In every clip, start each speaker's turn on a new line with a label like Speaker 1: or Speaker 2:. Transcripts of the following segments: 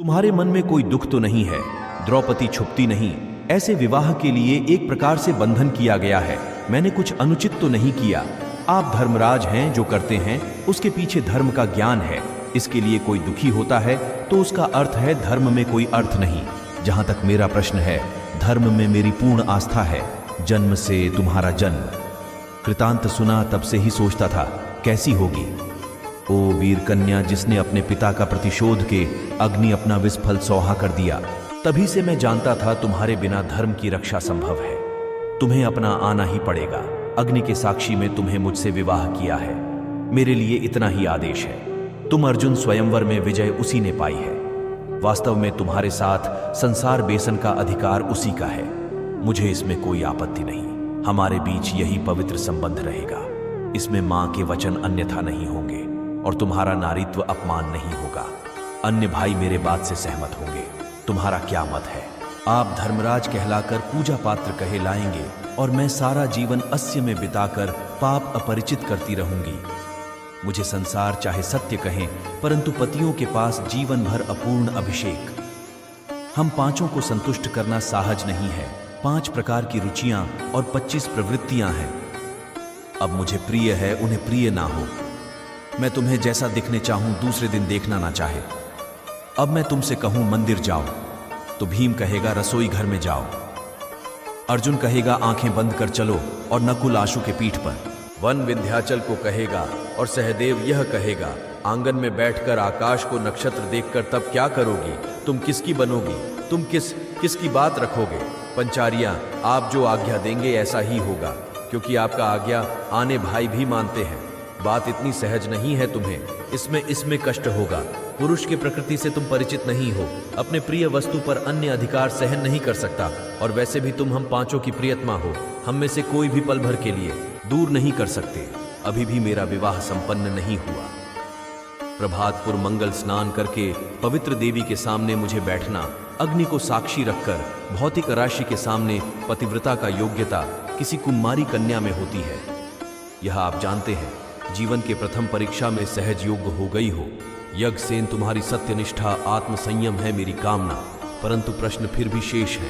Speaker 1: तुम्हारे मन में कोई दुख तो नहीं है? द्रौपदी छुपती नहीं। ऐसे विवाह के लिए एक प्रकार से बंधन किया गया है। मैंने कुछ अनुचित तो नहीं किया। आप धर्मराज हैं, जो करते हैं उसके पीछे धर्म का ज्ञान है। इसके लिए कोई दुखी होता है तो उसका अर्थ है धर्म में कोई अर्थ नहीं। जहां तक मेरा प्रश्न है, धर्म में मेरी पूर्ण आस्था है। जन्म से तुम्हारा जन्म कृतांत सुना तब से ही सोचता था कैसी होगी। ओ वीर कन्या, जिसने अपने पिता का प्रतिशोध के अग्नि अपना विस्फल सौहा कर दिया, तभी से मैं जानता था तुम्हारे बिना धर्म की रक्षा संभव है। तुम्हें अपना आना ही पड़ेगा। अग्नि के साक्षी में तुम्हें मुझसे विवाह किया है। मेरे लिए इतना ही आदेश है। तुम अर्जुन स्वयंवर में विजय उसी ने पाई है। वास्तव में तुम्हारे साथ संसार बेसन का अधिकार उसी का है। मुझे इसमें कोई आपत्ति नहीं। हमारे बीच यही पवित्र संबंध रहेगा। इसमें मां के वचन अन्यथा नहीं होंगे और तुम्हारा नारीत्व अपमान नहीं होगा। अन्य भाई मेरे बात से सहमत होंगे। तुम्हारा क्या मत है? आप धर्मराज कहलाकर पूजा पात्र कहे लाएंगे और मैं सारा जीवन अस्य में बिताकर पाप अपरिचित करती रहूंगी। मुझे संसार चाहे सत्य कहें, परंतु पतियों के पास जीवन भर अपूर्ण अभिषेक। हम पांचों को संतुष्ट करना सहज नहीं है। 5 प्रकार की रुचियां और 25 प्रवृत्तियां हैं। अब मुझे प्रिय है, उन्हें प्रिय ना हो। मैं तुम्हें जैसा दिखने चाहूं दूसरे दिन देखना ना चाहे। अब मैं तुमसे कहूं मंदिर जाओ तो भीम कहेगा रसोई घर में जाओ। अर्जुन कहेगा आंखें बंद कर चलो और नकुल आशु के पीठ पर। वन विंध्याचल को कहेगा और सहदेव यह कहेगा आंगन में बैठकर आकाश को नक्षत्र देखकर तब क्या करोगी? तुम किसकी बनोगी? तुम किसकी बात रखोगे? पंचारियां, आप जो आज्ञा देंगे ऐसा ही होगा, क्योंकि आपका आज्ञा आने भाई भी मानते हैं। बात इतनी सहज नहीं है तुम्हें, इसमें कष्ट होगा। पुरुष की प्रकृति से तुम परिचित नहीं हो। अपने प्रिय वस्तु पर अन्य अधिकार सहन नहीं कर सकता। और वैसे भी तुम हम पांचों की प्रियतमा हो। हम में से कोई भी पल भर के लिए दूर नहीं कर सकते। अभी भी मेरा विवाह संपन्न नहीं हुआ। प्रभातपुर मंगल स्नान करके पवित्र देवी के सामने मुझे बैठना, अग्नि को साक्षी रखकर भौतिक राशि के सामने पतिव्रता का योग्यता किसी कुमारी कन्या में होती है। यह आप जानते हैं। जीवन के प्रथम परीक्षा में सहज योग्य हो गई हो। यज्ञसेन, तुम्हारी सत्यनिष्ठा आत्म संयम है मेरी कामना। परंतु प्रश्न फिर भी शेष है।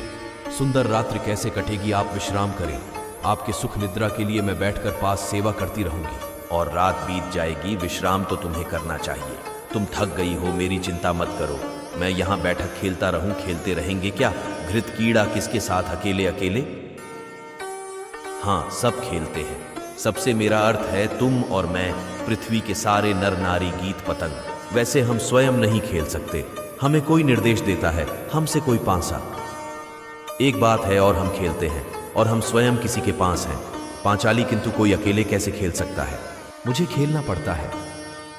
Speaker 1: सुंदर रात्रि कैसे कटेगी? आप विश्राम करें। आपके सुख निद्रा के लिए मैं बैठकर पास सेवा करती रहूंगी। और रात बीत जाएगी, विश्राम तो तुम्हें करना चाहिए। तुम थक गई हो, मेरी चिंता मत करो। मैं यहाँ बैठक खेलता रहूं। खेलते रहेंगे क्या? घृत कीड़ा किसके साथ अकेले अकेले? हाँ, सब खेलते हैं। सबसे मेरा अर्थ है तुम और मैं, पृथ्वी के सारे नर नारी गीत पतंग। वैसे हम स्वयं नहीं खेल सकते। हमें कोई निर्देश देता है, हमसे कोई पांसा। एक बात है और हम खेलते हैं, और हम स्वयं किसी के पास हैं। पांचाली, किंतु कोई अकेले कैसे खेल सकता है? मुझे खेलना पड़ता है।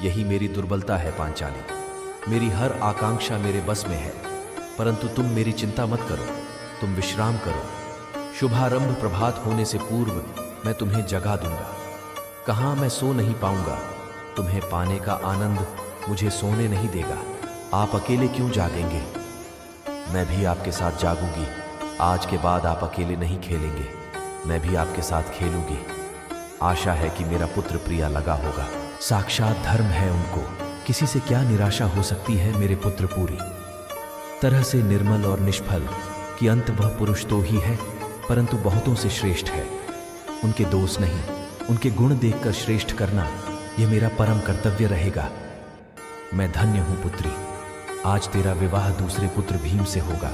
Speaker 1: यही मेरी दुर्बलता है पांचाली। मेरी हर आकांक्षा मेरे बस में है। परंतु तुम मेरी चिंता मत करो। तुम विश्राम करो। शुभारंभ प्रभात होने से पूर्व मैं तुम्हें जगा दूंगा। कहाँ मैं सो नहीं पाऊंगा। तुम्हें पाने का आनंद मुझे सोने नहीं देगा। आप अकेले क्यों जागेंगे? मैं भी आपके साथ जागूंगी। आज के बाद आप अकेले नहीं खेलेंगे। मैं भी आपके साथ खेलूंगी। आशा है कि मेरा पुत्र प्रिया लगा होगा। साक्षात धर्म है उनको। किसी से क्या निराशा हो सकती है? मेरे पुत्र पूरी तरह से निर्मल और निष्फल कि अंत वह पुरुष तो ही है, परंतु बहुतों से श्रेष्ठ है। उनके दोष नहीं, उनके गुण देखकर श्रेष्ठ करना यह मेरा परम कर्तव्य रहेगा। मैं धन्य हूं पुत्री। आज तेरा विवाह दूसरे पुत्र भीम से होगा।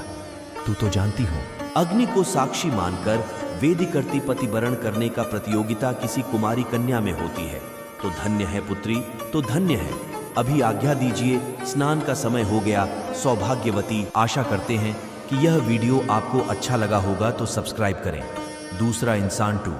Speaker 1: तू तो जानती हो। अग्नि को साक्षी मानकर वेदी करती पतिवरण करने का प्रतियोगिता किसी कुमारी कन्या में होती है। तो धन्य है पुत्री, तो धन्य है। अभी आज्ञा दीजिए, स्नान का समय हो गया। सौभाग्यवती। आशा करते हैं कि यह वीडियो आपको अच्छा लगा होगा, तो सब्सक्राइब करें। दूसरा इंसान 2।